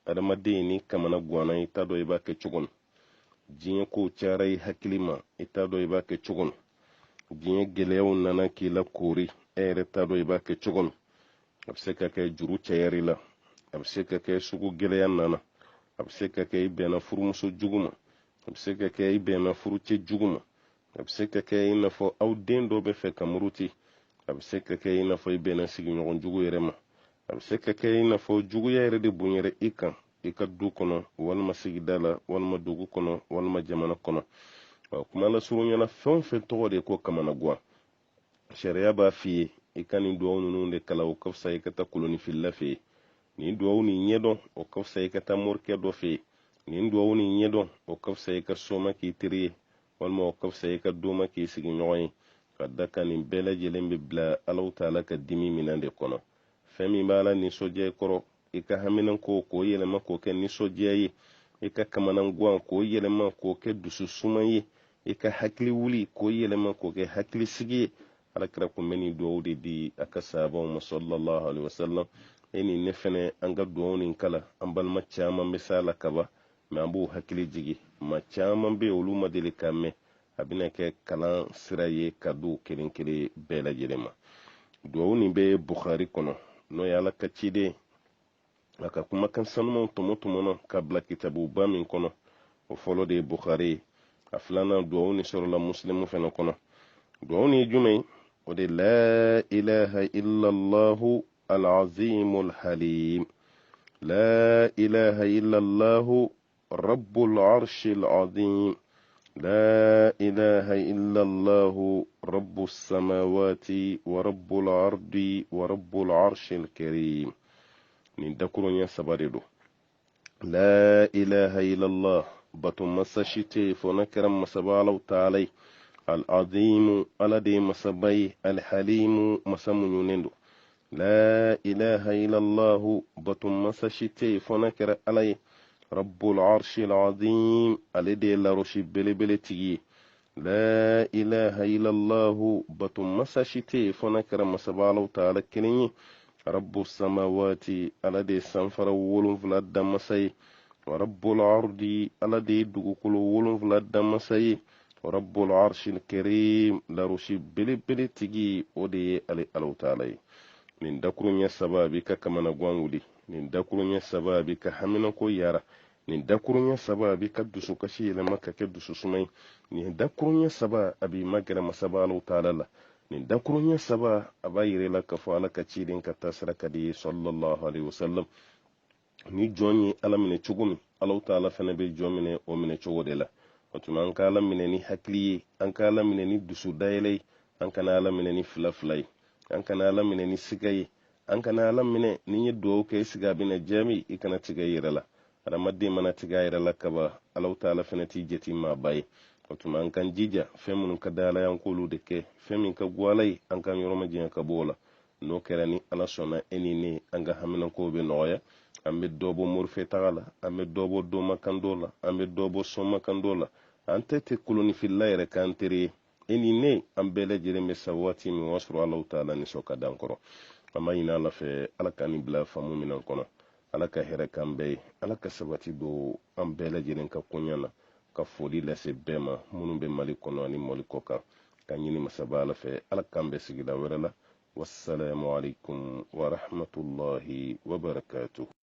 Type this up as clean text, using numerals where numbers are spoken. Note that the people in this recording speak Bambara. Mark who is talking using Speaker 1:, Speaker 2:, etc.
Speaker 1: adamaden ni kamana guana i t'a dɔn i b'a kɛ cogo min diɲɛ kow cayara i hakili ma i t'a dɔn i b'a kɛ cogo min diɲɛ gɛlɛyaw nana k'i la koori e yɛrɛ t'a dɔn i b'a kɛ cogo min a bɛ se ka kɛ juru cayari la a bɛ se ka kɛ sugu gɛlɛya nana a bɛ se ka kɛ i bɛnna furumuso jugu ma a bɛ se ka kɛ i bɛnna furucɛ jugu ma a bɛ se ka kɛ i n'a fɔ aw den dɔ bɛ fɛ ka muruti a bɛ se ka kɛ i n'a fɔ i bɛnna sigiɲɔgɔn jugu yɛrɛ ma a bɛ se ka kɛ i n'a fɔ juguya yɛrɛ de bonyɛrɛ i kan i ka du kɔnɔ walima sigida la walima dugu kɔnɔ walima jamana kɔnɔ kuma la surunyana fɛn fɛn tɔgɔ de ko kamana guan sariya b'a f'i ye i ka nin duwawu ninnu de kala o ka fisa i ka taa kolonifilila fɛ yen nin duwawu nin ɲɛdɔn o ka fisa i ka taa morikɛ dɔ fɛ yen nin duwawu nin ɲɛdɔn o ka fisa i ka soma k'i teri ye walima o ka fisa i ka doma k'i sigiɲɔgɔn ye ka da ka nin bɛɛ lajɛlen bɛ bila Alahu Taala ka dimi minɛn de kɔnɔ fɛn min b'a la nisɔndiya i kɔrɔ i ka haminanko k'o yɛlɛma k'o kɛ nisɔndiya ye i ka kamanaguwan k'o yɛlɛma k'o kɛ dususuma ye i ka hakili wuli k'o yɛlɛma k'o kɛ hakilisigi ye alakira kun bɛ nin duwawu de di a ka sahabaw ma sallallahu alaihi wasallam e ni ne fɛnɛ an ka duwawu nin kala an balima caman bɛ s'a la kaba mɛ an b'o hakili jigi ma caman bɛ olu ma deli ka mɛn a bɛna kɛ kalan sira ye ka du kelen kelen bɛɛ lajɛlen ma duwawu nin bɛ Bukhari kɔnɔ n'o ye ala ka ciden a ka kumakan sanumanw tɔmɔ na ka bila kitabuba min kɔnɔ o fɔlɔ de ye Bukhari ye a filanan duwawu nin sɔrɔla Muslimu fɛnɛ kɔnɔ duwawu nin ye jumɛn ye o de la ilaha illallahu al-azimul halim la ilaha illallahu rabbul arshil azim لا إله إلا الله رب السماوات ورب الأرض ورب العرش الكريم ندكرون يا سباريدو لا إله إلا الله باتو مساشيتي فنكرم مسبالو تعالي العظيم الذي مسبي الحليم مسمو ينندو لا إله إلا الله باتو مساشيتي فنكر علي رب العرش العظيم الذي لا رشي بلبلتي لا إله إلا الله بطم مساشتي فنكر مسبالو تعالى كني رب السماوات الذي سنفر ولن فلاد مسي ورب العرض الذي دقل ولن فلاد مسي ورب العرش الكريم لا رشي بلبلتي ودي علي الله تعالى من دكرون يسبابك كما نقوان nin dakurunya sababi ka hamina ko yara nin dakurunya sababi ka dusu kashi yɛlɛma ka kɛ dusu sumai nin dakurunya saba abi magara masaba Alahu Taala la nin dakurunya saba aba yire la ka fɔ ala ka ciden ka taa sira ka di sallallahu alaihi wasallam ni jɔn ye ala minɛ cogo min Alahu Taala fana bɛ jɔn minɛ o minɛ cogo de la o tuma an ka ala minɛ ni hakili ye an ka ala minɛ ni dusu dayɛlɛ ye an kana ala minɛ ni fila fila ye an kana ala minɛ ni siga ye an kana ala minɛ ni ye duwawu kɛ siga bɛna jaabi i kana tigɛ i yɛrɛ la adamaden mana tigɛ a yɛrɛ la kaba Alahu Taala fana t'i jate maa ba ye o tuma an kan jija fɛn minnu ka da ala y'an k'olu de kɛ fɛn min ka go ala ye an kan yɔrɔma janya ka bɔ o la n'o kɛra ni ala sɔnna e ni ne an ka haminankow bɛ nɔgɔya an bɛ dɔ bɔ morifɛ taga la an bɛ dɔ bɔ domakan dɔ la an bɛ dɔ bɔ sɔnmakan dɔ la an tɛ kolonifilila yɛrɛ k'an teri ye e ni ne an bɛɛ lajɛlen bɛ sa waati min o y'a sɔrɔ Alahu Taala nisɔn ka d'an kɔrɔ an b'a ɲini ala fɛ ala ka nin bila faamu minan kɔnɔ ala ka hɛrɛ k'an bɛɛ ye ala ka sabati don an bɛɛ lajɛlen ka koɲa na ka foli lase bɛɛ ma minnu bɛ mali kɔnɔ ani mali kɔ kan ka ɲini masaba ala fɛ ala k'an bɛɛ sigida wɛrɛ la wassalamu alaikum wa rahmatullahi wa barakatuh